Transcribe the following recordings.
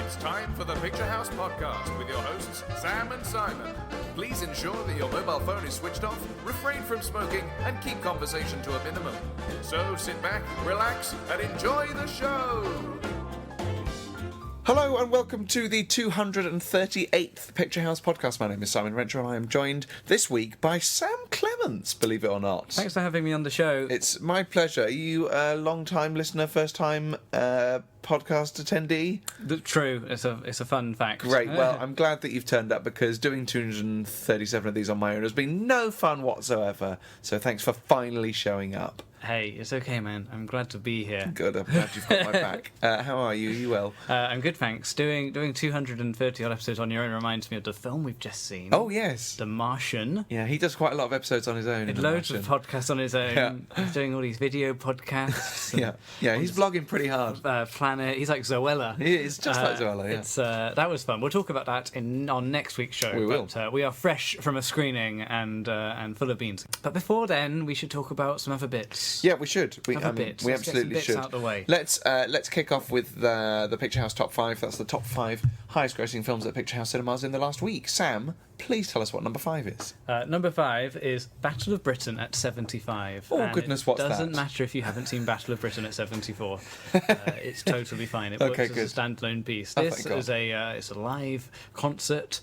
It's time for the Picture House Podcast with your hosts, Sam and Simon. Please ensure that your mobile phone is switched off, refrain from smoking, and keep conversation to a minimum. So sit back, relax, and enjoy the show! Hello and welcome to the 238th Picture House Podcast. My name is Simon Renshaw and I am joined this week by Sam Clements, believe it or not. Thanks for having me on the show. It's my pleasure. Are you a long-time listener, first-time podcast attendee? True. It's a fun fact. Great. Well, I'm glad that you've turned up because doing 237 of these on my own has been no fun whatsoever. So thanks for finally showing up. Hey, it's okay, man. I'm glad to be here. Good. I'm glad you've got my back. How are you? Are you well? I'm good, thanks. Doing 230 odd episodes on your own reminds me of the film we've just seen. Oh, yes. The Martian. Yeah, he does quite a lot of episodes on his own. Loads of podcasts on his own. Yeah. He's doing all these video podcasts. Yeah, he's vlogging pretty hard. Planet. He's like Zoella. He is just like Zoella, yeah. It's that was fun. We'll talk about that on next week's show. We will. But we are fresh from a screening and full of beans. But before then, we should talk about some other bits. Yeah, we should. We Let's absolutely get some bits should. out the way. Let's kick off with the Picture House Top 5. That's the top 5 highest-grossing films at Picture House Cinemas in the last week. Sam, please tell us what number 5 is. Number 5 is Battle of Britain at 75. Oh, goodness, what's that? It doesn't matter if you haven't seen Battle of Britain at 74. It's totally fine. It works as a standalone piece. This is it's a live concert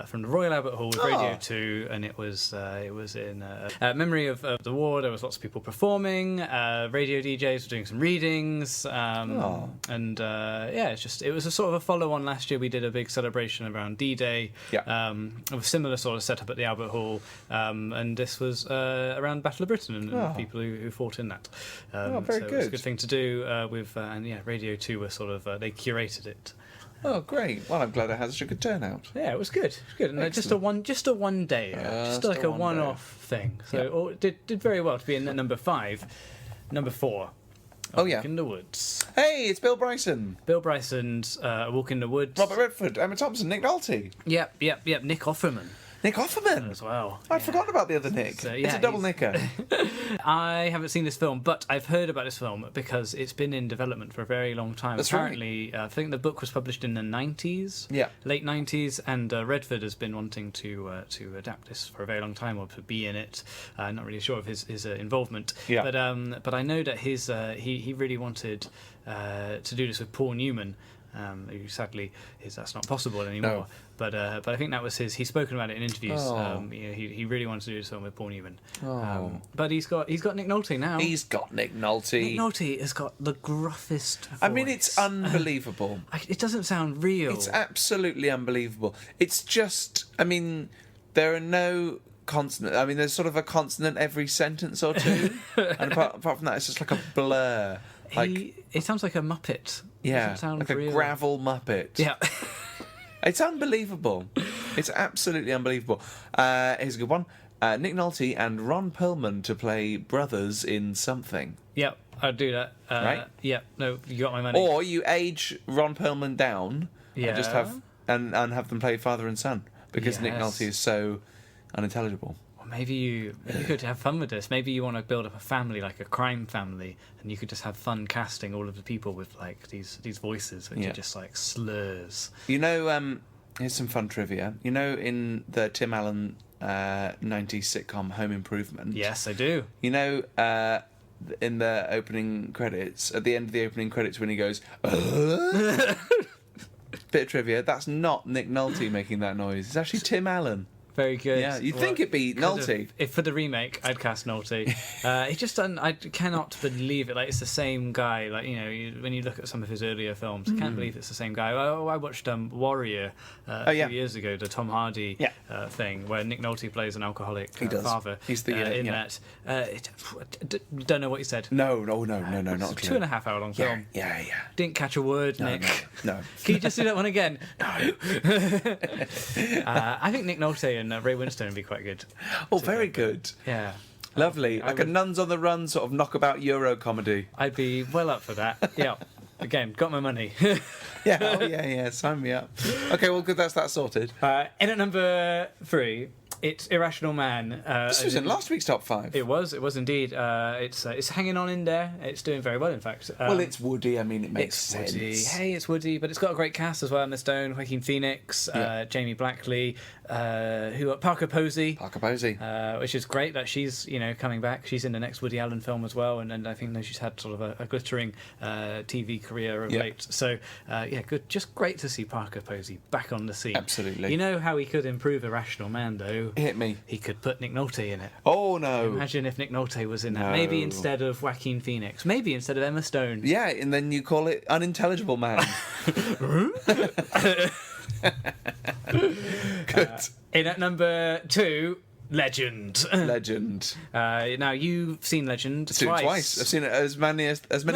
from the Royal Albert Hall with Radio 2, and it was in memory of the war. There was lots of people performing. Radio DJs were doing some readings, and it was a sort of a follow-on. Last year we did a big celebration around D-Day. Of a similar sort of setup at the Albert Hall, and this was around Battle of Britain and people who fought in that. Very good. It was a good thing to do with, Radio 2 were sort of they curated it. Oh, great! Well, I'm glad it had such a good turnout. Yeah, it was good. It was good, and just a one day, just like a one-off thing. So it did very well to be in at number 5. Number 4. Oh, yeah. Walk in the Woods. Hey, it's Bill Bryson. Bill Bryson's Walk in the Woods. Robert Redford, Emma Thompson, Nick Nolte. Yep. Nick Offerman. Nick Offerman as well. I'd forgotten about the other Nick. It's a double nicker. I haven't seen this film, but I've heard about this film because it's been in development for a very long time. That's Apparently, right. I think the book was published in the 90s, late 90s, and Redford has been wanting to adapt this for a very long time, or to be in it. Not really sure of his involvement, but I know that he really wanted to do this with Paul Newman. Who sadly that's not possible anymore. No. But I think that was his. He's spoken about it in interviews. He really wanted to do this film with Paul Newman. But he's got Nick Nolte now. He's got Nick Nolte. Nick Nolte has got the gruffest voice. I mean, it's unbelievable. It doesn't sound real. It's absolutely unbelievable. It's just, I mean, there are no consonant. I mean, there's sort of a consonant every sentence or two, and apart from that, it's just like a blur. It sounds like a Muppet. Yeah, sound like real. a gravel Muppet. Yeah. It's unbelievable. It's absolutely unbelievable. Here's a good one. Nick Nolte and Ron Perlman to play brothers in something. Yep, I'd do that. Right? Yeah, no, you got my money. Or you age Ron Perlman down and just have and have them play father and son, because Nick Nolte is so unintelligible. Maybe you could have fun with this. Maybe you want to build up a family, like a crime family, and you could just have fun casting all of the people with like these voices, which are just like slurs. You know, here's some fun trivia. You know, in the Tim Allen 90s sitcom Home Improvement. Yes, I do. You know, in the opening credits, at the end of the opening credits, when he goes, bit of trivia. That's not Nick Nolte making that noise. It's actually Tim Allen. Very good. Yeah, you'd think it'd be Nolte. If for the remake, I'd cast Nolte. I cannot believe it. Like, it's the same guy. Like, when you look at some of his earlier films, I can't believe it's the same guy. I watched Warrior a few years ago, the Tom Hardy thing, where Nick Nolte plays an alcoholic father. He's the in that. Don't know what he said. No, not a clue. 2.5 hour long film. Yeah. Didn't catch a word, Nick. No. Can you just do that one again? No. I think Nick Nolte and Ray Winstone would be quite good. Oh, very good. Yeah. Lovely. Like a Nuns on the Run sort of knockabout Euro comedy. I'd be well up for that. Yeah. Again, got my money. Yeah, sign me up. Okay, well, good, that's that sorted. In at number 3, It's Irrational Man. This was in last week's top 5. It was indeed. It's hanging on in there. It's doing very well, in fact. Well, it's Woody. I mean, it makes sense. Woody. Hey, it's Woody, but it's got a great cast as well. Emma Stone, Joaquin Phoenix, Jamie Blackley, Parker Posey. Which is great that she's coming back. She's in the next Woody Allen film as well, and I think she's had sort of a glittering TV career of late. So good. Just great to see Parker Posey back on the scene. Absolutely. You know how he could improve Irrational Man, though? Hit me. He could put Nick Nolte in it. Oh, no. Imagine if Nick Nolte was in that. No. Maybe instead of Joaquin Phoenix. Maybe instead of Emma Stone. Yeah, and then you call it Unintelligible Man. Good. In at number 2, Legend. Now you've seen Legend twice. I've seen it as many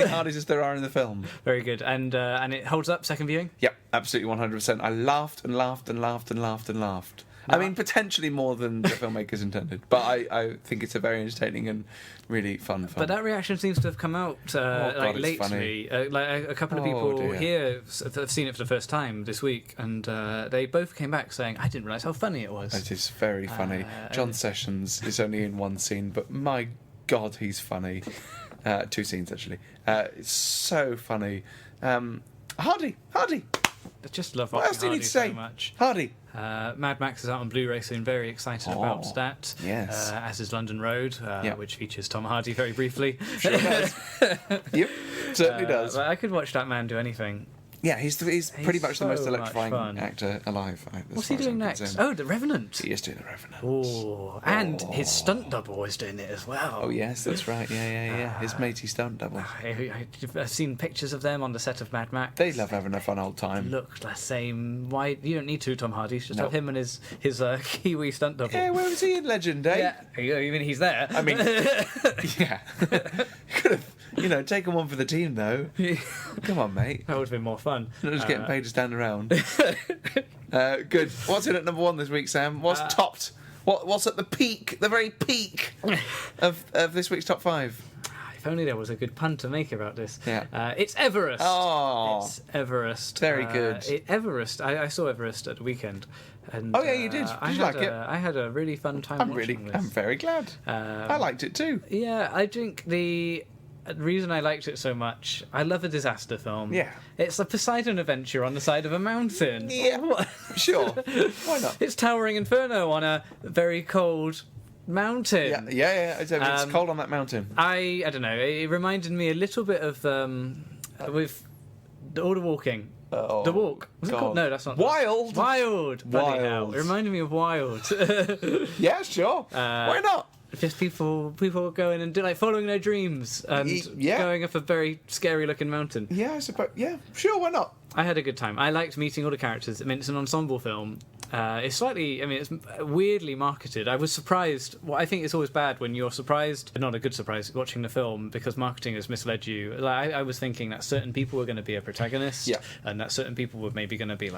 Hardys as there are in the film. Very good, and it holds up. Second viewing. Yep, absolutely 100%. I laughed and laughed and laughed and laughed and laughed. I mean, potentially more than the filmmakers intended, but I think it's a very entertaining and really fun film. But that reaction seems to have come out lately. A couple of people here have seen it for the first time this week, and they both came back saying, "I didn't realise how funny it was." It is very funny. John Sessions is only in one scene, but my God, he's funny. 2 scenes actually. It's so funny. Hardy. I just love what else do you need to say? So much. Hardy. Mad Max is out on Blu-ray soon. Very excited about that. Yes. As is London Road, which features Tom Hardy very briefly. Sure does. Yep, certainly does. But I could watch that man do anything. Yeah, he's pretty much the most so electrifying much actor alive. What's he doing next? Oh, The Revenant. He is doing The Revenant. Oh, and his stunt double is doing it as well. Oh, yes, that's right. Yeah. His matey stunt double. I've seen pictures of them on the set of Mad Max. They love having a fun old time. Look the same. Why? You don't need to, Tom Hardy. Just have him and his Kiwi stunt double. Yeah, where was he in Legend, eh? Yeah, you mean he's there? I mean, yeah. Could have, taken one for the team, though. Come on, mate. That would have been more fun. Not just getting paid to stand around. Good. What's in at number 1 this week, Sam? What's topped? What's at the peak, the very peak of this week's top 5? If only there was a good pun to make about this. Yeah. It's Everest. Oh. It's Everest. Very good. Everest. I saw Everest at the weekend. And, oh, yeah, you did. Did you like it? I had a really fun time watching this. I'm very glad. I liked it too. Yeah, I think the reason I liked it so much, I love a disaster film. Yeah. It's a Poseidon adventure on the side of a mountain. Yeah, sure. Why not? It's Towering Inferno on a very cold mountain. Yeah. It's cold on that mountain. I don't know. It reminded me a little bit of with All the Walking. The Walk. Was it called? No, that's not. Wild. Bloody hell. It reminded me of Wild. Yeah, sure. Why not? Just people going and following their dreams and going up a very scary looking mountain. Yeah, I suppose. Yeah, sure. Why not? I had a good time. I liked meeting all the characters. I mean, it's an ensemble film. It's weirdly marketed. I was surprised. Well, I think it's always bad when you're surprised, not a good surprise, watching the film because marketing has misled you. I was thinking that certain people were going to be a protagonist, and that certain people were maybe going to be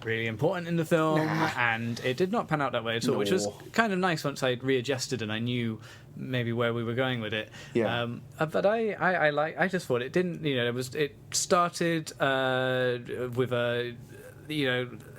really important in the film, and it did not pan out that way at all, which was kind of nice once I'd readjusted and I knew maybe where we were going with it. Yeah. But I just thought it didn't. It started with a.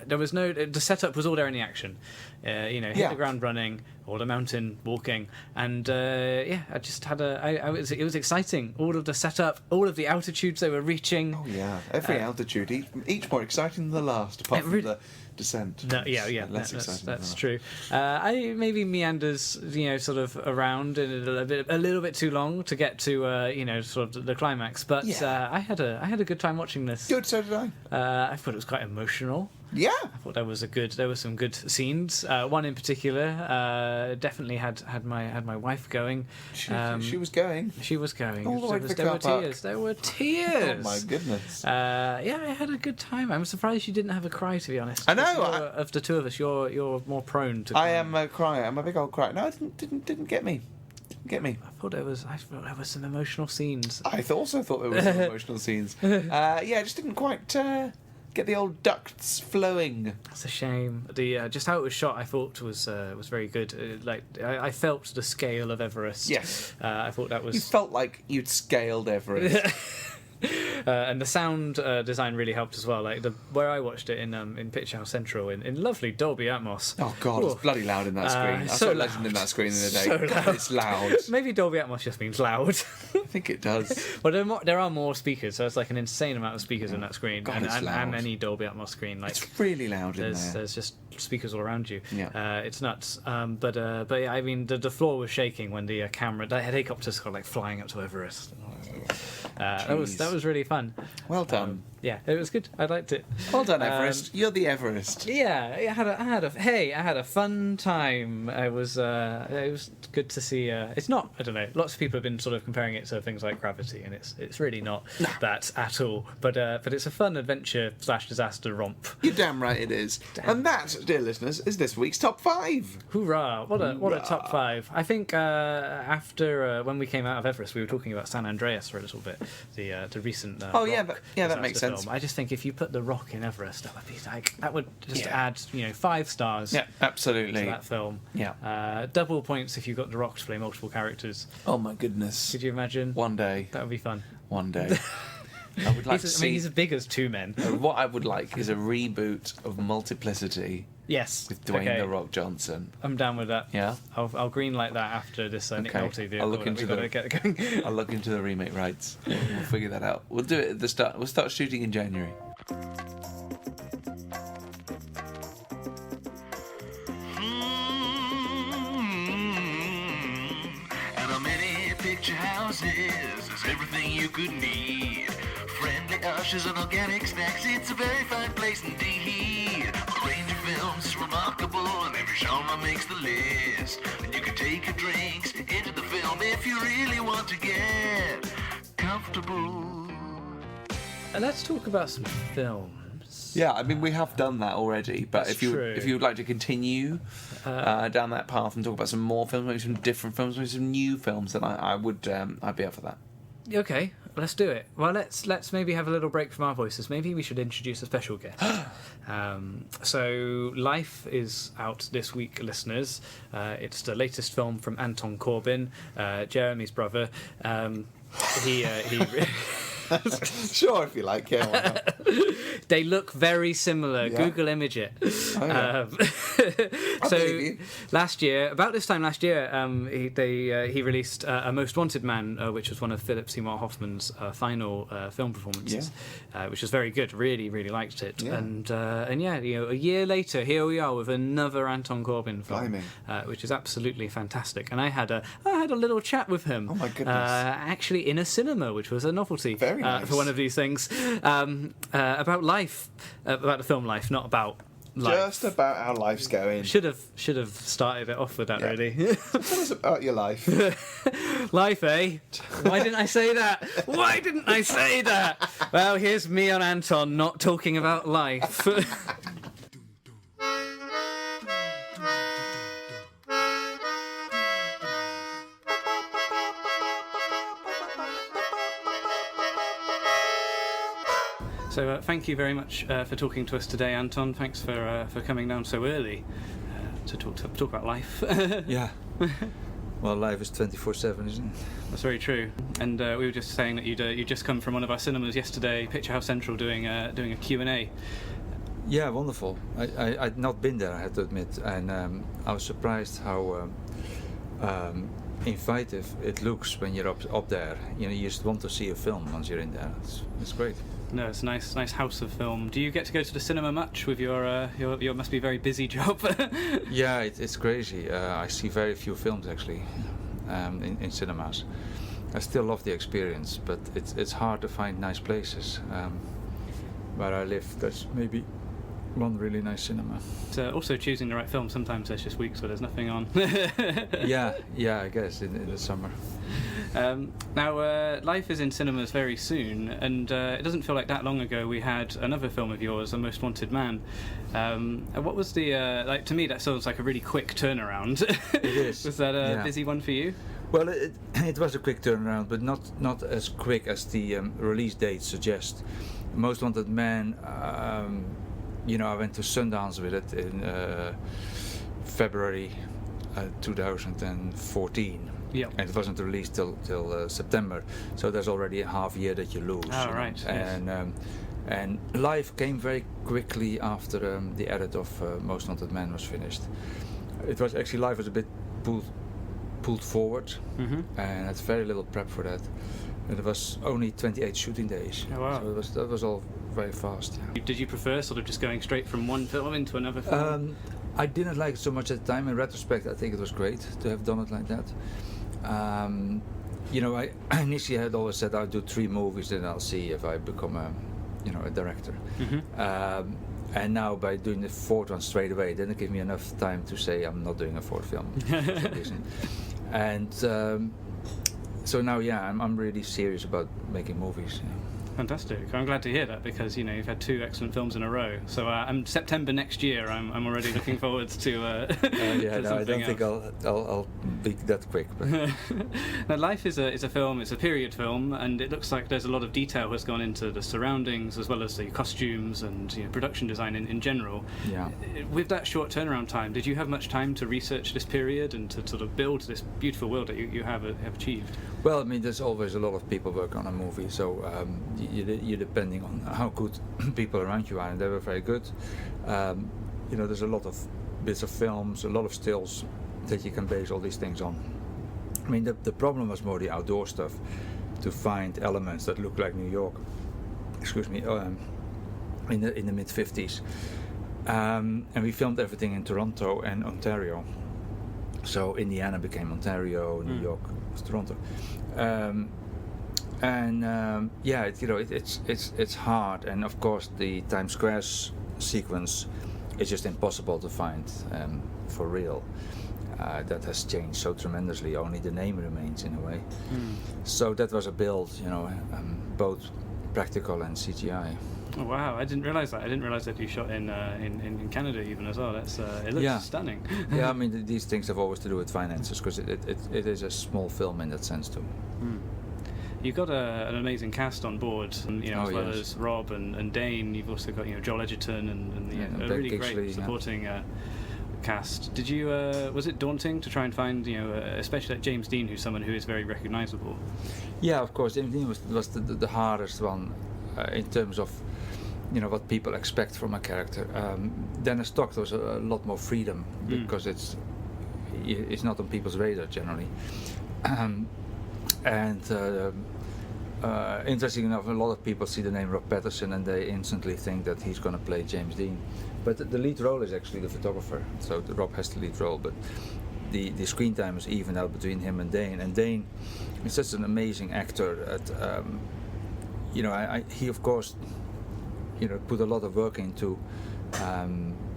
There was the setup was all there in the action. Hit the ground running, or the mountain walking, and I just had it was exciting. All of the setup, all of the altitudes they were reaching. Oh yeah, every altitude, each more exciting than the last, apart from the descent. No, yeah, that's true. I maybe meanders, sort of around a little bit too long to get to sort of the climax. But I had a good time watching this. Good, so did I. I thought it was quite emotional. Yeah, I thought there were some good scenes. One in particular definitely had my wife going. She was going. She was going. All the way to the there car were park. tears. There were tears. Oh my goodness. I had a good time. I'm surprised you didn't have a cry, to be honest. I know. Of the two of us, you're more prone to. I am a crier. I'm a big old crier. No, it didn't get me. I thought there was some emotional scenes. I also thought there were some emotional scenes. I just didn't quite get the old ducts flowing. That's a shame. The just how it was shot, I thought was very good. I felt the scale of Everest. Yes. I thought that was. You felt like you'd scaled Everest. And the sound design really helped as well. Like where I watched it in Picture House Central in lovely Dolby Atmos. Oh God, it's bloody loud in that screen. I saw Legend in that screen the other day. So loud. It's loud. Maybe Dolby Atmos just means loud. I think it does. Well, there are more speakers, so it's like an insane amount of speakers in that screen, God, and any Dolby Atmos screen. Like it's really loud in there. There's just speakers all around you. Yeah. It's nuts. But yeah, I mean, the floor was shaking when the helicopters got like flying up to Everest. That was really fun. Well done. Yeah, it was good. I liked it. Well done, Everest. You're the Everest. Yeah, I had a fun time. It was good to see. It's not. I don't know. Lots of people have been sort of comparing it to things like Gravity, and it's really not that at all. But it's a fun adventure / disaster romp. You're damn right it is. And that, dear listeners, is this week's top 5. Hoorah! What a top 5. I think after when we came out of Everest, we were talking about San Andreas for a little bit. The recent. That makes sense. I just think if you put The Rock in Everest, that would just add 5 stars. Yeah, absolutely. To that film. Yeah. Double points if you got The Rock to play multiple characters. Oh my goodness. Could you imagine? One day. That would be fun. One day. I would like to see. He's as big as 2 men. What I would like is a reboot of Multiplicity. Yes. With Dwayne The Rock Johnson. I'm down with that. Yeah. I'll greenlight that after this Nick Nolte vehicle. I'll look into I'll look into the remake rights. We'll figure that out. We'll do it at the start. We'll start shooting in January. Picture houses is everything you could need. Friendly ushers and organic snacks, it's a very fine place indeed. A range of films is remarkable and every genre makes the list. And you can take your drinks into the film if you really want to get comfortable. And let's talk about some films. Yeah, I mean we have done that already, but if you would like to continue down that path and talk about some more films, maybe some different films, maybe some new films, then I'd be up for that. Okay, let's do it. Well, let's maybe have a little break from our voices. Maybe we should introduce a special guest. So, Life is out this week, listeners. It's the latest film from Anton Corbijn, Jeremy's brother. He Sure, if you like, yeah. They look very similar. Yeah. Google image it. Oh, yeah. So last year, about this time last year, he released A Most Wanted Man, which was one of Philip Seymour Hoffman's final film performances, which was very good. Really, really liked it. Yeah. And a year later, here we are with another Anton Corbijn film, which is absolutely fantastic. And I had a little chat with him. Oh my goodness! Actually, in a cinema, which was a novelty. Very nice. For one of these things, about life, about the film Life, not about life. Just about how life's going. Should have started it off with that, really. Tell us about your life. Life, eh? Why didn't I say that? Why didn't I say that? Well, here's me on Anton not talking about life. So thank you very much for talking to us today, Anton. Thanks for coming down so early to talk about life. Yeah. Well, life is 24/7, isn't it? That's very true. And we were just saying that you'd just come from one of our cinemas yesterday, Picture House Central, doing a Q&A. Yeah, wonderful. I'd not been there, I have to admit, and I was surprised how inviting it looks when you're up there. You know, you just want to see a film once you're in there. It's great. No, it's a nice house of film. Do you get to go to the cinema much with your must be very busy job? Yeah, it's crazy. I see very few films actually in cinemas. I still love the experience, but it's hard to find nice places. Where I live, there's maybe one really nice cinema. Also choosing the right film. Sometimes there's just weeks where there's nothing on. yeah, I guess in the summer. Now, Life is in cinemas very soon, and it doesn't feel like that long ago we had another film of yours, A Most Wanted Man. What was the like? To me, that sounds like a really quick turnaround. It is. Was that a busy one for you? Well, it was a quick turnaround, but not as quick as the release date suggests. Most Wanted Man. I went to Sundance with it in February 2014. Yeah. And it wasn't released till September, so there's already a half year that you lose. Oh, right. Yes. And live came very quickly after the edit of Most Wanted Man was finished. It was actually live was a bit pulled forward, and had very little prep for that. And it was only 28 shooting days. Oh, wow. So that was all very fast. Yeah. Did you prefer sort of just going straight from one film into another film? I didn't like it so much at the time. In retrospect, I think it was great to have done it like that. I initially had always said I'll do 3 movies, then I'll see if I become a director. And now by doing the 4th one straight away, then it gave me enough time to say I'm not doing a 4th film. For some reason. And so now, I'm really serious about making movies. Yeah. Fantastic. I'm glad to hear that, because you've had 2 excellent films in a row. So September next year, I'm already looking forward to. I don't think I'll be that quick. But. Now, Life is a film. It's a period film, and it looks like there's a lot of detail has gone into the surroundings as well as the costumes and production design in general. Yeah. With that short turnaround time, did you have much time to research this period and to sort of build this beautiful world that you have achieved? Well, I mean, there's always a lot of people working on a movie, so you're depending on how good people around you are, and they were very good. There's a lot of bits of films, a lot of stills that you can base all these things on. I mean, the problem was more the outdoor stuff, to find elements that look like New York. Excuse me, in the mid 50s, and we filmed everything in Toronto and Ontario. So Indiana became Ontario, New York was Toronto. It's hard, and of course the Times Square sequence is just impossible to find for real. That has changed so tremendously. Only the name remains in a way. So that was a build, both practical and CGI. Oh wow! I didn't realize that. I didn't realize that you shot in Canada even as well. That's it looks stunning. Yeah, I mean these things have always to do with finances, because it is a small film in that sense too. You've got an amazing cast on board, and, as well as Rob and Dane. You've also got Joel Edgerton and a really great supporting cast. Did you was it daunting to try and find especially like James Dean, who's someone who is very recognisable? Yeah, of course. James Dean was the hardest one in terms of what people expect from a character. Dennis Stock was a lot more freedom, because it's not on people's radar generally. Interesting enough, a lot of people see the name Rob Patterson and they instantly think that he's going to play James Dean. But the lead role is actually the photographer, so Rob has the lead role. But the screen time is even out between him and Dane. And Dane is such an amazing actor. He of course, put a lot of work into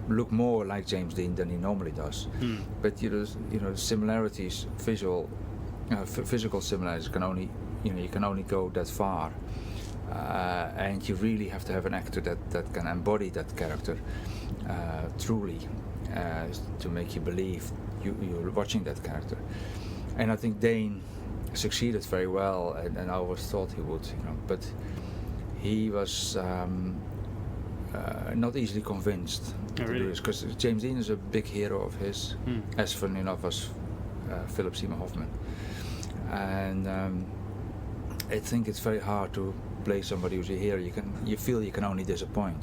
look more like James Dean than he normally does. But similarities, physical similarities can only you can only go that far, and you really have to have an actor that can embody that character truly, to make you believe you're watching that character. And I think Dane succeeded very well, and I always thought he would, but he was not easily convinced to do this, because James Dean is a big hero of his, as funny enough was Philip Seymour Hoffman. And I think it's very hard to play somebody who's a hero. You feel you can only disappoint.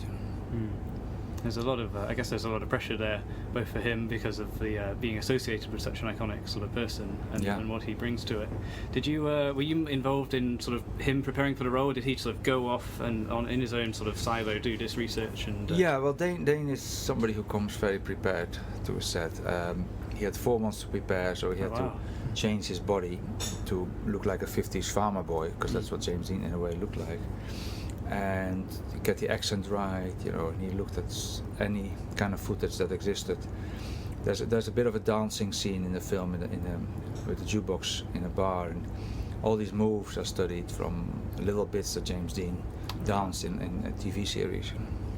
There's a lot of, I guess there's a lot of pressure there, both for him because of the being associated with such an iconic sort of person and what he brings to it. Did you, were you involved in sort of him preparing for the role? Did he sort of go off and in his own sort of silo do this research? And yeah, well, Dane to is somebody who comes very prepared to a set. He had 4 months to prepare, so he had to change his body to look like a 50s farmer boy, because that's what James Dean in a way looked like. And get the accent right, and he looked at any kind of footage that existed. There's a bit of a dancing scene in the film with the jukebox in a bar, and all these moves are studied from little bits that James Dean danced in a TV series.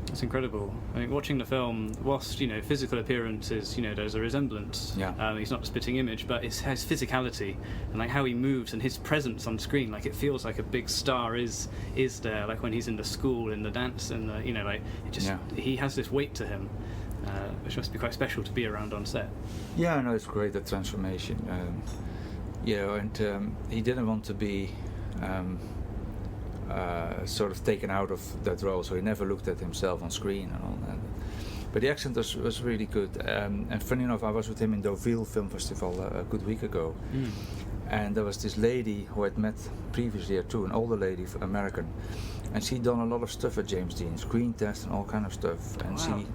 It's incredible. I mean, watching the film, whilst physical appearances, there's a resemblance. Yeah. He's not a spitting image, but it's his physicality and like how he moves and his presence on screen. Like it feels like a big star is there. Like when he's in the school in the dance and he has this weight to him, which must be quite special to be around on set. Yeah, no, it's great, the transformation. and he didn't want to be sort of taken out of that role, so he never looked at himself on screen and all that. But the accent was really good, and funny enough, I was with him in Deauville Film Festival a good week ago, and there was this lady who I'd met previous year too, an older lady, American, and she'd done a lot of stuff at James Dean, screen tests and all kind of stuff, and she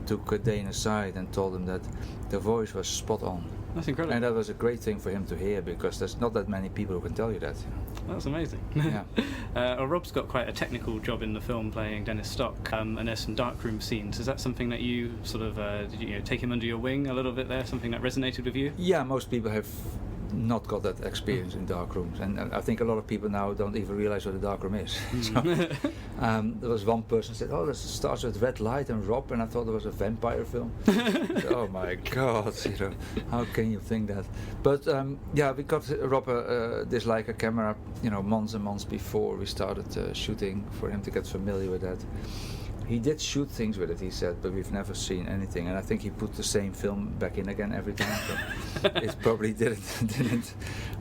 took Dane aside and told him that the voice was spot on. That's incredible. And that was a great thing for him to hear, because there's not that many people who can tell you that. That's amazing. Yeah. Rob's got quite a technical job in the film playing Dennis Stock, and there's some darkroom scenes. Is that something that you sort of did you take him under your wing a little bit there? Something that resonated with you? Yeah, most people have not got that experience in dark rooms, and I think a lot of people now don't even realize what a dark room is. So, there was one person who said, "Oh, this starts with red light and Rob," and I thought it was a vampire film. Said, oh my God, how can you think that? But yeah, we got Rob this Leica camera, months and months before we started shooting, for him to get familiar with that. He did shoot things with it, he said, but we've never seen anything. And I think he put the same film back in again every time. So it probably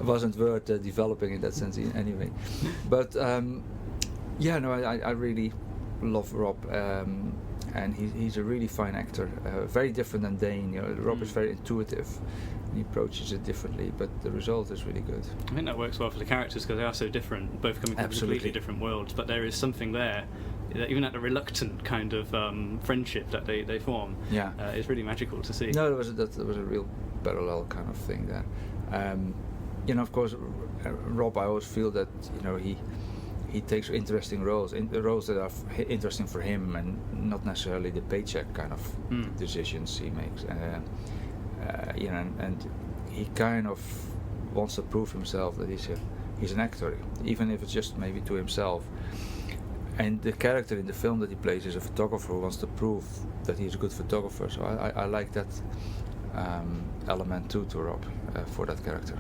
wasn't worth developing in that sense anyway. But I really love Rob, and he's a really fine actor. Very different than Dane. Rob is very intuitive. He approaches it differently, but the result is really good. I think that works well for the characters because they are so different, both coming from completely different worlds. But there is something there. Even at the reluctant kind of friendship that they form, it's really magical to see. No, there was a real parallel kind of thing there. Of course, Rob, I always feel that he takes interesting roles, roles that are interesting for him, and not necessarily the paycheck kind of decisions he makes. And he kind of wants to prove himself that he's an actor, even if it's just maybe to himself. And the character in the film that he plays is a photographer who wants to prove that he's a good photographer. So I like that element too to Rob for that character.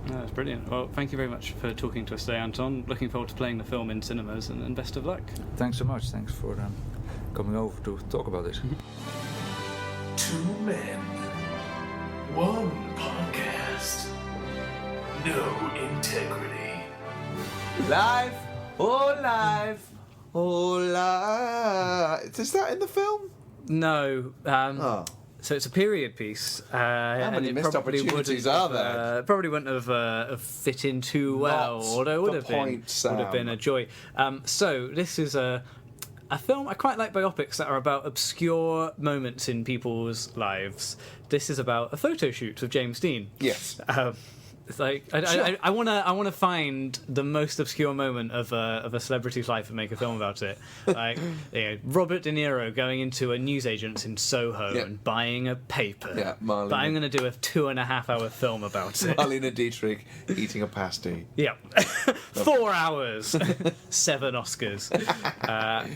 That's brilliant. Well, thank you very much for talking to us today, Anton. Looking forward to playing the film in cinemas, and best of luck. Thanks so much. Thanks for coming over to talk about this. Two men, one podcast, no integrity. Live, oh live, oh live. Is that in the film? No. So it's a period piece. How many missed opportunities are there? Probably wouldn't have fit in too well, although it would have been a joy. So this is a film. I quite like biopics that are about obscure moments in people's lives. This is about a photo shoot with James Dean. Yes. It's like I want to find the most obscure moment of a celebrity's life and make a film about it. Like Robert De Niro going into a newsagent's in Soho and buying a paper. Yeah, Marlene. But I'm going to do a 2.5-hour film about it. Marlene Dietrich eating a pasty. Yeah, 4 hours, 7 Oscars.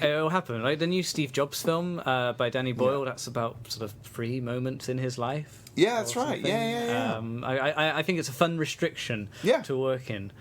It'll happen. Like the new Steve Jobs film by Danny Boyle. That's about sort of 3 moments in his life. Yeah, that's right. Yeah. I think it's a fun restriction to work in.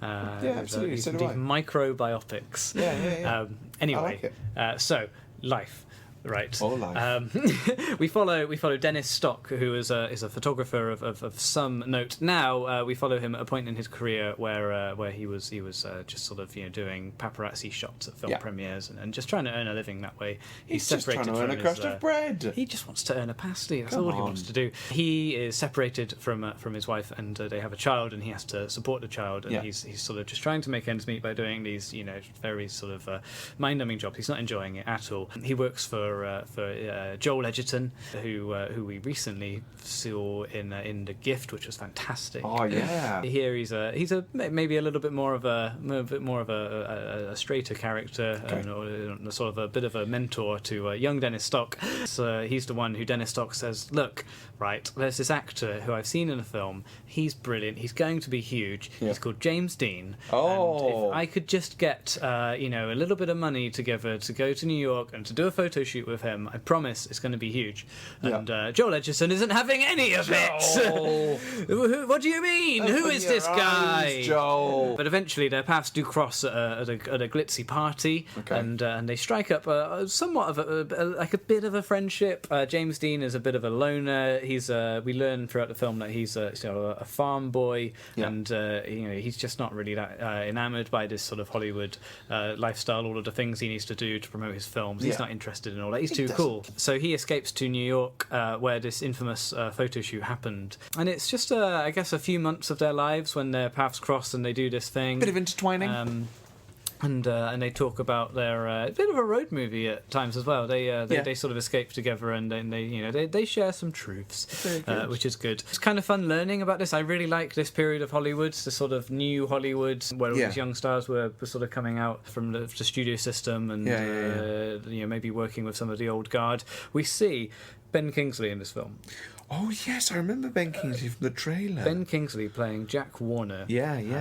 Absolutely. So do micro biopics. Yeah. Anyway, I like it. So life. Right. All life. We follow Dennis Stock, who is a photographer of some note. Now we follow him at a point in his career where he was just sort of doing paparazzi shots at film premieres and just trying to earn a living that way. He's just trying to earn a crust of bread. He just wants to earn a pasty. That's all he wants to do. He is separated from his wife, and they have a child, and he has to support the child. And he's sort of just trying to make ends meet by doing these very sort of mind-numbing jobs. He's not enjoying it at all. He works for Joel Edgerton, who we recently saw in The Gift, which was fantastic. Oh yeah. Here he's maybe a little bit more of a straighter character, and sort of a bit of a mentor to young Dennis Stock. So he's the one who Dennis Stock says, look, right, there's this actor who I've seen in a film. He's brilliant. He's going to be huge. Yeah. He's called James Dean. Oh. And if I could just get a little bit of money together to go to New York and to do a photo shoot shoot with him. I promise it's going to be huge. And Joel Edgerton isn't having any of it. What do you mean? Who is this guy? Joel. But eventually their paths do cross at a glitzy party, and they strike up somewhat of a bit of a friendship. James Dean is a bit of a loner. We learn throughout the film that he's a farm boy, and he's just not really that enamoured by this sort of Hollywood lifestyle, all of the things he needs to do to promote his films. He's not interested in all that. He's too cool. So he escapes to New York, where this infamous photo shoot happened. And it's just, I guess, a few months of their lives when their paths cross and they do this thing. Bit of intertwining. And they talk about their bit of a road movie at times as well. They sort of escape together, and then they share some truths, which is good. It's kind of fun learning about this. I really like this period of Hollywood, the sort of new Hollywood where all these young stars were sort of coming out from the studio system, and maybe working with some of the old guard. We see Ben Kingsley in this film. Oh, yes, I remember Ben Kingsley from the trailer. Ben Kingsley playing Jack Warner.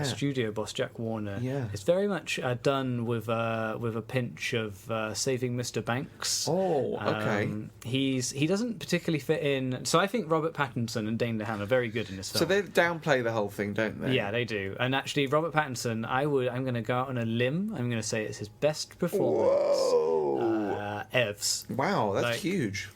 Studio boss Jack Warner. Yeah. It's very much done with a pinch of Saving Mr. Banks. Oh, okay. He doesn't particularly fit in. So I think Robert Pattinson and Dane DeHaan are very good in this film. So they downplay the whole thing, don't they? Yeah, they do. And actually, Robert Pattinson, I'm going to go out on a limb. I'm going to say it's his best performance. Whoa. Evs. Wow, that's huge.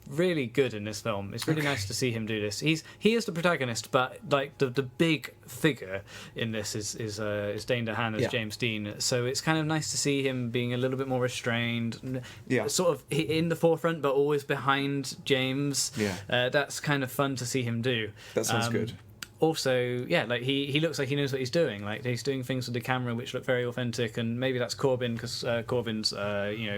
Really good in this film. It's really nice to see him do this. He is the protagonist, but the big figure in this is Dane DeHaan as James Dean. So it's kind of nice to see him being a little bit more restrained, sort of in the forefront, but always behind James. That's kind of fun to see him do. That sounds good. Also, he looks like he knows what he's doing. Like, he's doing things with the camera which look very authentic, and maybe that's Corbin, because Corbin's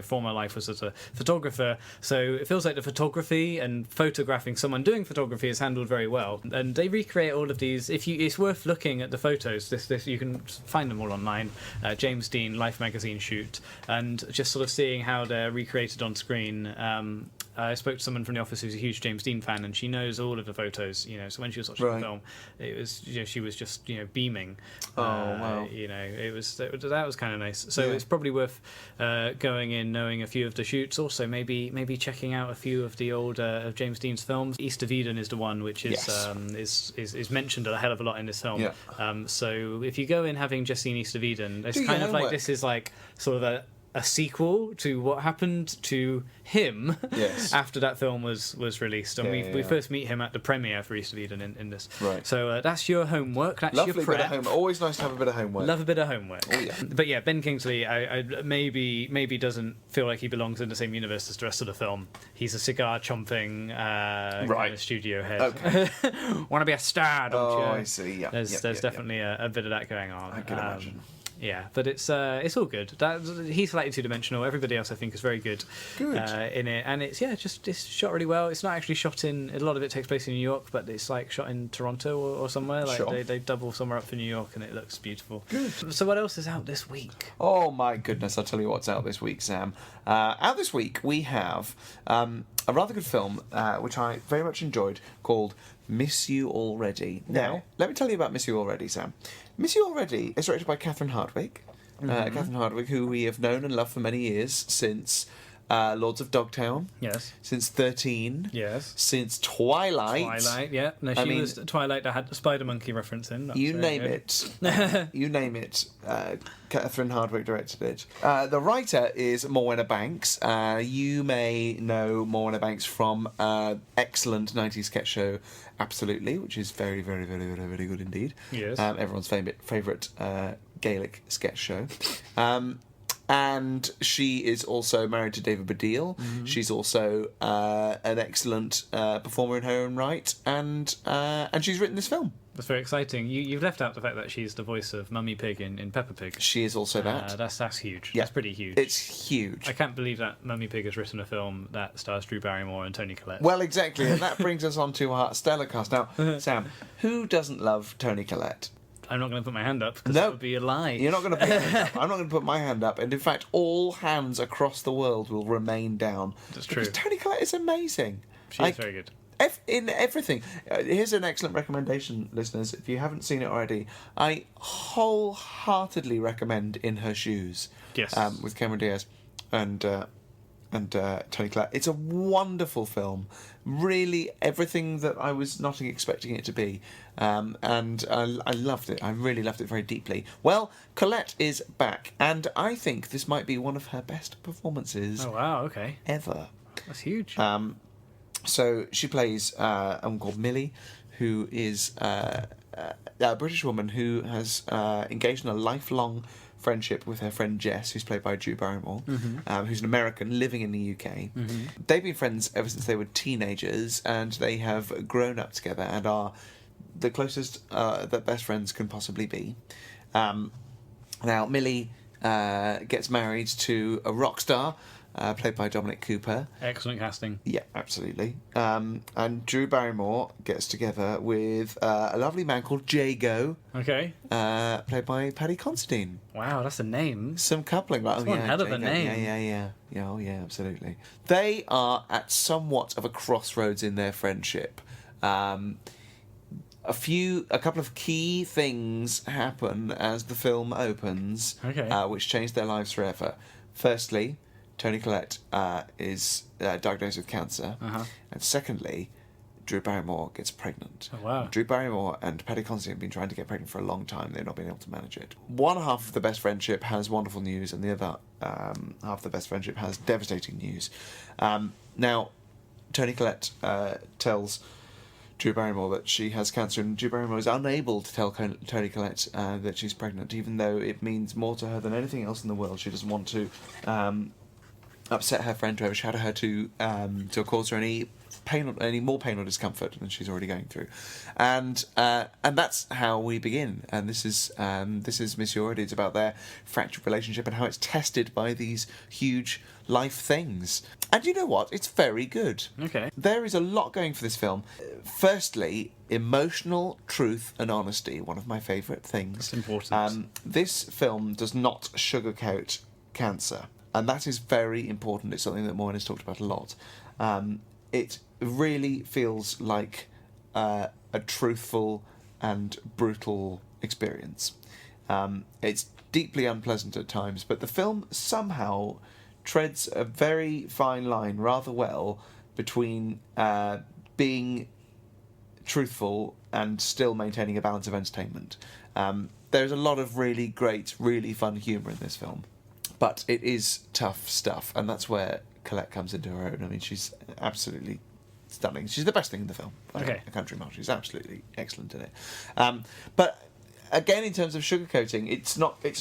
former life was as a photographer. So it feels like the photography and photographing someone doing photography is handled very well. And they recreate all of these. It's worth looking at the photos. This you can find them all online. James Dean Life magazine shoot, and just sort of seeing how they're recreated on screen. I spoke to someone from the office who's a huge James Dean fan, and she knows all of the photos. So when she was watching the film, it was she was just beaming. Oh wow! That was kind of nice. So it's probably worth going in, knowing a few of the shoots. Also, maybe checking out a few of the old of James Dean's films. East of Eden is the one which is mentioned a hell of a lot in this film. So if you go in having just seen East of Eden, it's kind of like this is like sort of a sequel to what happened to him after that film was released, and we first meet him at the premiere for East of Eden in this. Right. So that's your homework. That's lovely your prep. Bit of homework. Always nice to have a bit of homework. Love a bit of homework. Oh yeah. But yeah, Ben Kingsley, I maybe doesn't feel like he belongs in the same universe as the rest of the film. He's a cigar chomping kind of studio head. Okay. Want to be a star, don't you? Oh, I see. Yeah. There's definitely a bit of that going on. I can imagine. Yeah, but it's all good. He's slightly two-dimensional. Everybody else, I think, is very good. In it, and it's shot really well. It's not actually shot in. A lot of it takes place in New York, but it's like shot in Toronto or somewhere. Like they double somewhere up for New York, and it looks beautiful. Good. So what else is out this week? Oh my goodness! I'll tell you what's out this week, Sam. Out this week we have a rather good film which I very much enjoyed, called Miss You Already. Now, let me tell you about Miss You Already, Sam. Miss You Already is directed by Catherine Hardwicke. Catherine Hardwicke, who we have known and loved for many years, since Lords of Dogtown. Yes. Since 13. Yes. Since Twilight. Twilight, yeah. No, she was Twilight that had the Spider Monkey reference in. You name it. You name it. Catherine Hardwicke directed it. The writer is Morwenna Banks. You may know Morwenna Banks from excellent 90s sketch show Absolutely, which is very, very, very, very, very good indeed. Yes. Everyone's favourite Gaelic sketch show. And she is also married to David Baddiel. Mm-hmm. She's also an excellent performer in her own right, and she's written this film. That's very exciting. You've left out the fact that she's the voice of Mummy Pig in Peppa Pig. She is also that. That's huge. Yeah. That's pretty huge. It's huge. I can't believe that Mummy Pig has written a film that stars Drew Barrymore and Toni Collette. Well, exactly, and that brings us on to our stellar cast. Now, Sam, who doesn't love Toni Collette? I'm not going to put my hand up, because that would be a lie. You're not going to put your hand up. I'm not going to put my hand up. And in fact, all hands across the world will remain down. That's true. Because Toni Collette is amazing. She is very good. In everything. Here's an excellent recommendation, listeners. If you haven't seen it already, I wholeheartedly recommend In Her Shoes. Yes. With Cameron Diaz and Toni Collette. It's a wonderful film. Really, everything that I was not expecting it to be. And I loved it. I really loved it very deeply. Well, Collette is back, and I think this might be one of her best performances. Oh, wow, okay. Ever. That's huge. So she plays a woman called Millie, who is a British woman who has engaged in a lifelong friendship with her friend Jess, who's played by Drew Barrymore, who's an American living in the UK. They've been friends ever since they were teenagers, and they have grown up together and are the closest that best friends can possibly be. Now, Millie gets married to a rock star, played by Dominic Cooper. Excellent casting. Yeah, absolutely. And Drew Barrymore gets together with a lovely man called Jago. Okay. Played by Paddy Considine. Wow, that's a name. Some coupling, right? That's one hell of a name. Yeah, oh yeah, absolutely. They are at somewhat of a crossroads in their friendship. A couple of key things happen as the film opens, which change their lives forever. Firstly, Toni Collette is diagnosed with cancer, and secondly, Drew Barrymore gets pregnant. Oh, wow. Drew Barrymore and Paddy Considine have been trying to get pregnant for a long time. They've not been able to manage it. One half of the best friendship has wonderful news, and the other half of the best friendship has devastating news. Now, Toni Collette tells Drew Barrymore that she has cancer, and Drew Barrymore is unable to tell Toni Collette that she's pregnant, even though it means more to her than anything else in the world. She doesn't want to upset her friend, to overshadow her, to cause her any more pain or discomfort than she's already going through, and that's how we begin. And this is Miss Your. It's about their fractured relationship and how it's tested by these huge life things. And you know what? It's very good. Okay. There is a lot going for this film. Firstly, emotional truth and honesty. One of my favourite things. That's important. This film does not sugarcoat cancer. And that is very important. It's something that Maureen has talked about a lot. It really feels like a truthful and brutal experience. It's deeply unpleasant at times, but the film somehow treads a very fine line rather well between being truthful and still maintaining a balance of entertainment. There's a lot of really great, really fun humour in this film. But it is tough stuff, and that's where Collette comes into her own. I mean, she's absolutely stunning. She's the best thing in the film. Okay. I can't dream of. She's absolutely excellent in it. But again, in terms of sugarcoating, it's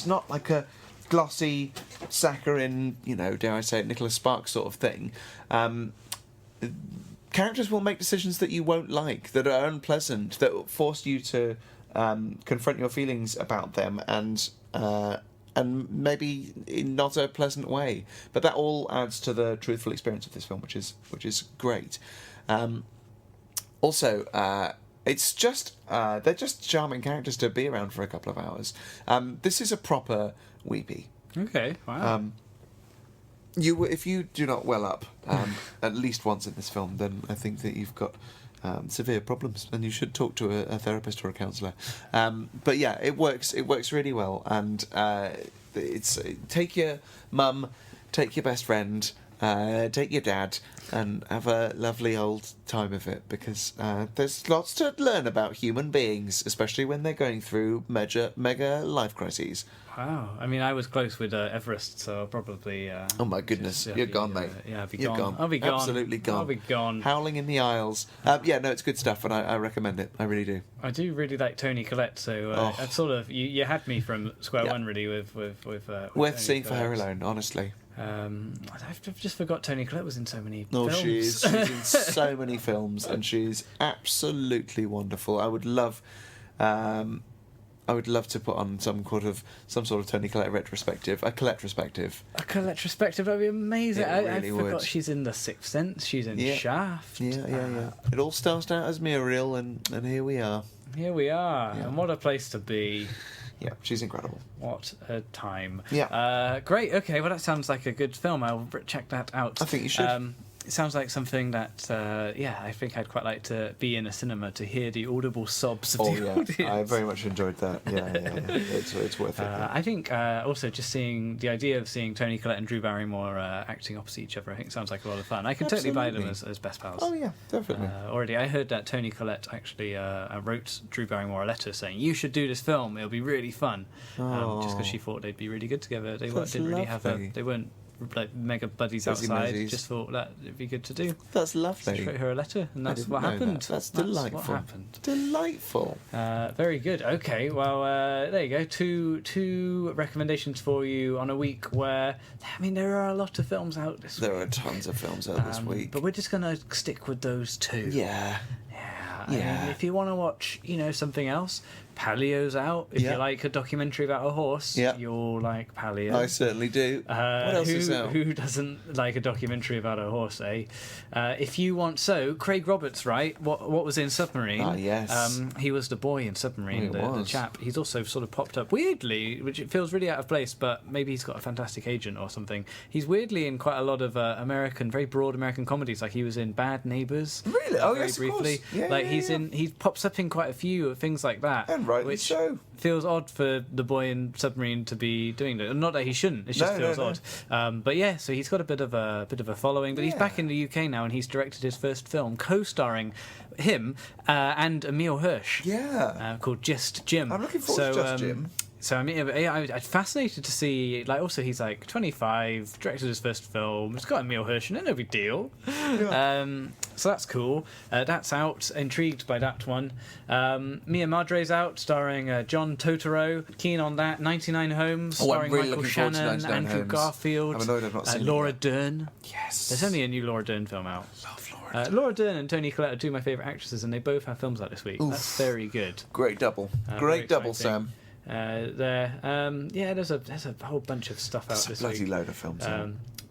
not like a glossy, saccharine, dare I say it, Nicholas Sparks sort of thing. Characters will make decisions that you won't like, that are unpleasant, that force you to confront your feelings about them, and maybe in not a pleasant way, but that all adds to the truthful experience of this film, which is great. Also, it's just they're just charming characters to be around for a couple of hours. This is a proper weepy. Okay, wow. If you do not well up at least once in this film, then I think that you've got severe problems, and you should talk to a therapist or a counsellor. But yeah, it works really well, and it's take your mum, take your best friend, take your dad, and have a lovely old time of it, because there's lots to learn about human beings, especially when they're going through mega life crises. Wow. I mean, I was close with Everest, so I'll probably... oh my goodness, you're gone, mate. I'll be You're gone. I'll be gone. Absolutely gone. I'll be gone. Howling in the aisles. Yeah, no, it's good stuff, and I recommend it. I really do. I do really like Toni Collette, so I've sort of... You had me from square one, really, with worth seeing for her alone, honestly. I've just forgot Toni Collette was in so many films. films. She's in so many films, and she's absolutely wonderful. I would love to put on some sort of Toni Collette retrospective, a Collette retrospective. A Collette retrospective, that'd be amazing. It really I forgot would. She's in The Sixth Sense. She's in Shaft. Yeah. It all started out as Muriel, and here we are. Here we are, and what a place to be. Yeah, she's incredible. What a time. Yeah. Great, okay, well that sounds like a good film. I'll check that out. I think you should. it sounds like something that, I think I'd quite like to be in a cinema to hear the audible sobs of the audience. I very much enjoyed that. Yeah. It's worth it. I think also just seeing the idea of seeing Toni Collette and Drew Barrymore acting opposite each other, I think sounds like a lot of fun. I could totally buy them as best pals. Oh yeah, definitely. Already, I heard that Toni Collette actually wrote Drew Barrymore a letter saying, "You should do this film. It'll be really fun." Just because she thought they'd be really good together. They didn't really have they weren't like mega buddies outside. Just thought that it'd be good to do. That's lovely. So she wrote her a letter, and that's what happened. That's delightful. What happened. Delightful. Very good. Okay, well, there you go. Two recommendations for you on a week where, I mean, there are a lot of films out this week. There are tons of films out this week. But we're just going to stick with those two. Yeah. I mean, if you want to watch, something else, Paleo's out. If you like a documentary about a horse, you'll like Paleo. I certainly do. What else is out? Who doesn't like a documentary about a horse, eh? If you want, Craig Roberts, right? What was in Submarine? Ah, yes. He was the boy in Submarine, the chap. He's also sort of popped up weirdly, which it feels really out of place, but maybe he's got a fantastic agent or something. He's weirdly in quite a lot of very broad American comedies, like he was in Bad Neighbours. Really? Oh, yes, briefly. Of course. He pops up in quite a few things like that. And rightly which so. Feels odd for the boy in Submarine to be doing that. Not that he shouldn't. It just feels odd. But yeah, so he's got a bit of a following. But he's back in the UK now, and he's directed his first film, co-starring him and Emile Hirsch. Yeah. Called Just Jim. I'm looking forward to Just Jim. So I mean, I'm fascinated to see. Like, also he's like 25, directed his first film. It's got Emile Hirsch in it, no big deal. Yeah. So that's cool. That's out. Intrigued by that one. Mia Madre's out, starring John Turturro. Keen on that. 99 Homes, starring really Michael Shannon, Andrew Homes. Garfield, I'm annoyed I've not seen Laura Dern. Yes. There's only a new Laura Dern film out. Love Laura Dern. Laura Dern and Toni Collette are two of my favourite actresses, and they both have films out this week. Oof. That's very good. Great double. Great double, Sam. There's a whole bunch of stuff out this week. Bloody load of films.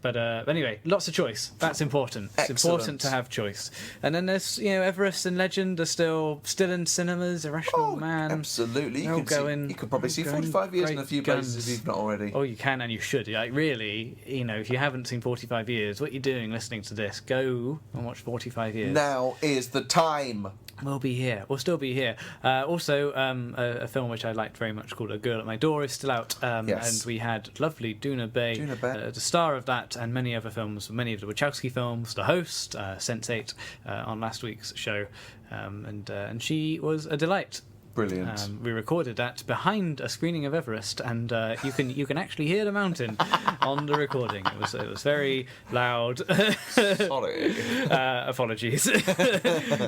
But anyway, lots of choice. That's important. It's important to have choice. And then there's Everest and Legend are still in cinemas. Irrational Man. Absolutely. You could probably see 45 years in a few places if you've not already. Oh, you can and you should. Like, really, if you haven't seen 45 years, what you're doing listening to this, go and watch 45 years. Now is the time. We'll be here. We'll still be here. Also, a film which I liked very much called A Girl at My Door is still out. Yes. And we had lovely Duna Bay, the star of that, and many other films, many of the Wachowski films, the host, Sense8, on last week's show. And she was a delight. Brilliant. We recorded that behind a screening of Everest, and you can actually hear the mountain on the recording. It was very loud. Sorry. Apologies.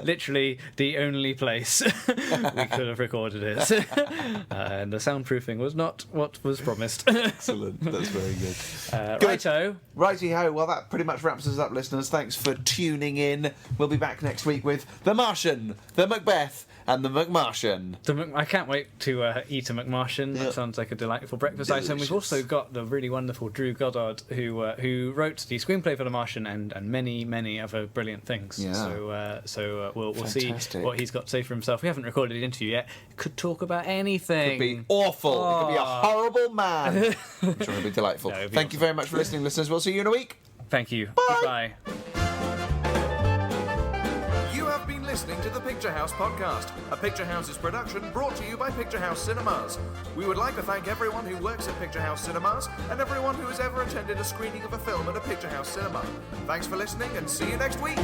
Literally the only place we could have recorded it, and the soundproofing was not what was promised. Excellent. That's very good. Righto. Righty-ho. Well, that pretty much wraps us up, listeners. Thanks for tuning in. We'll be back next week with The Martian, The Macbeth, and The McMartian. I can't wait to eat a McMartian. That sounds like a delightful breakfast item. We've also got the really wonderful Drew Goddard, who wrote the screenplay for The Martian and many, many other brilliant things. Yeah. So we'll see what he's got to say for himself. We haven't recorded the interview yet. Could talk about anything. Could be awful. It could be a horrible man. I'm sure it'll be delightful. No, Thank you very much for listening, listeners. We'll see you in a week. Thank you. Bye. Goodbye. You have been listening to the Picture House podcast, a Picture House's production brought to you by Picture House Cinemas. We would like to thank everyone who works at Picture House Cinemas and everyone who has ever attended a screening of a film at a Picture House cinema. Thanks for listening and see you next week.